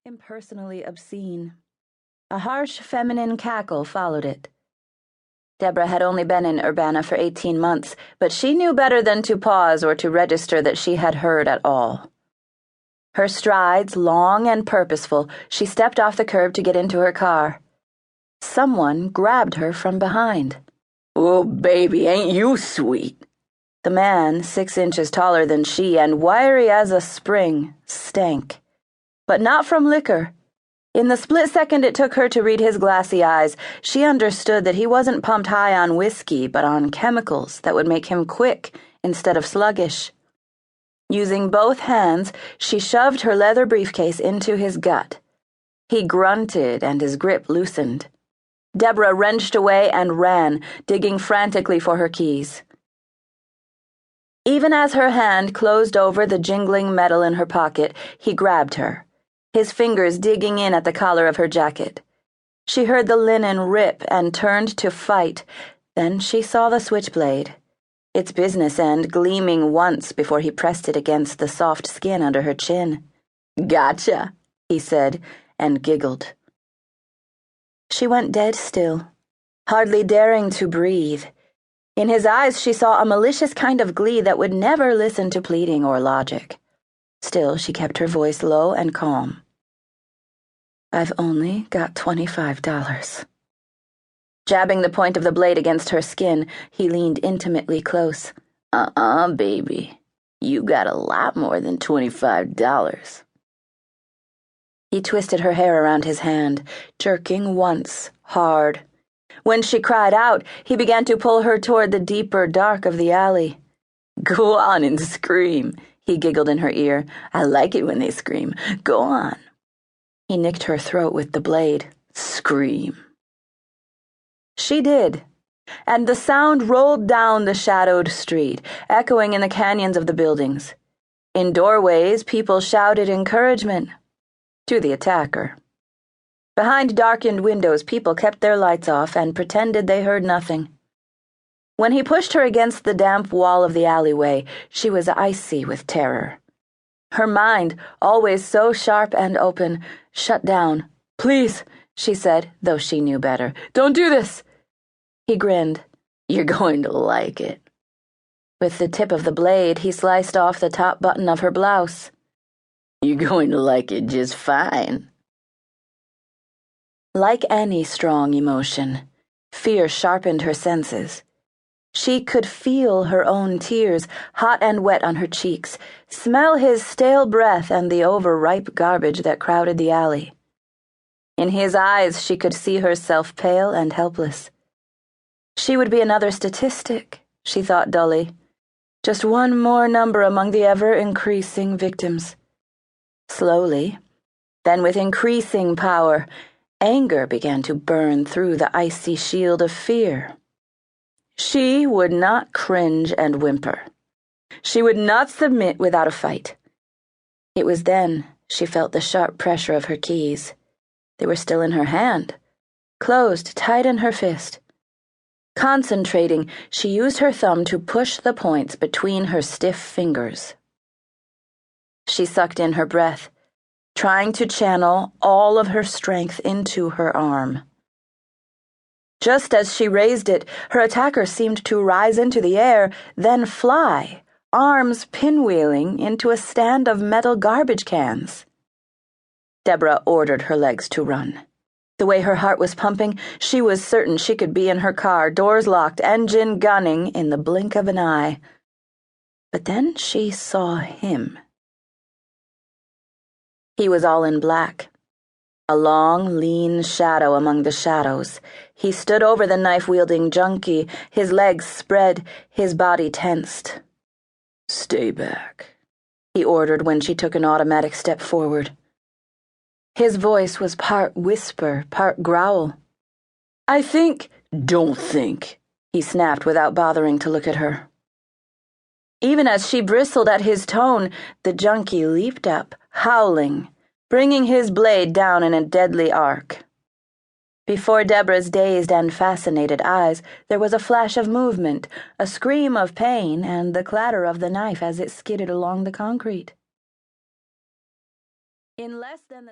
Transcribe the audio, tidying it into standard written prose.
impersonally obscene. A harsh feminine cackle followed it. Deborah had only been in Urbana for 18 months, but she knew better than to pause or to register that she had heard at all. Her strides long and purposeful, she stepped off the curb to get into her car. Someone grabbed her from behind. "Oh, baby, ain't you sweet?" The man, 6 inches taller than she and wiry as a spring, stank. But not from liquor. In the split second it took her to read his glassy eyes, she understood that he wasn't pumped high on whiskey, but on chemicals that would make him quick instead of sluggish. Using both hands, she shoved her leather briefcase into his gut. He grunted and his grip loosened. Deborah wrenched away and ran, digging frantically for her keys. Even as her hand closed over the jingling metal in her pocket, he grabbed her, his fingers digging in at the collar of her jacket. She heard the linen rip and turned to fight. Then she saw the switchblade, its business end gleaming once before he pressed it against the soft skin under her chin. "Gotcha," he said, and giggled. She went dead still, hardly daring to breathe. In his eyes she saw a malicious kind of glee that would never listen to pleading or logic. Still, she kept her voice low and calm. "I've only got $25. Jabbing the point of the blade against her skin, he leaned intimately close. Baby. You got a lot more than $25. He twisted her hair around his hand, jerking once, hard. When she cried out, he began to pull her toward the deeper dark of the alley. "Go on and scream," he giggled in her ear. "I like it when they scream. Go on." He nicked her throat with the blade. "Scream." She did, and the sound rolled down the shadowed street, echoing in the canyons of the buildings. In doorways, people shouted encouragement to the attacker. Behind darkened windows, people kept their lights off and pretended they heard nothing. When he pushed her against the damp wall of the alleyway, she was icy with terror. Her mind, always so sharp and open, shut down. "Please," she said, though she knew better. "Don't do this." He grinned. "You're going to like it." With the tip of the blade, he sliced off the top button of her blouse. "You're going to like it just fine." Like any strong emotion, fear sharpened her senses. She could feel her own tears, hot and wet on her cheeks, smell his stale breath and the overripe garbage that crowded the alley. In his eyes, she could see herself pale and helpless. She would be another statistic, she thought dully. Just one more number among the ever-increasing victims. Slowly, then with increasing power, anger began to burn through the icy shield of fear. She would not cringe and whimper. She would not submit without a fight. It was then she felt the sharp pressure of her keys. They were still in her hand, closed tight in her fist. Concentrating, she used her thumb to push the points between her stiff fingers. She sucked in her breath, trying to channel all of her strength into her arm. Just as she raised it, her attacker seemed to rise into the air, then fly, arms pinwheeling into a stand of metal garbage cans. Deborah ordered her legs to run. The way her heart was pumping, she was certain she could be in her car, doors locked, engine gunning, in the blink of an eye. But then she saw him. He was all in black. A long, lean shadow among the shadows. He stood over the knife-wielding junkie, his legs spread, his body tensed. "Stay back," he ordered when she took an automatic step forward. His voice was part whisper, part growl. "I think—" "Don't think," he snapped without bothering to look at her. Even as she bristled at his tone, the junkie leaped up, howling, bringing his blade down in a deadly arc. Before Deborah's dazed and fascinated eyes, there was a flash of movement, a scream of pain, and the clatter of the knife as it skidded along the concrete. In less than the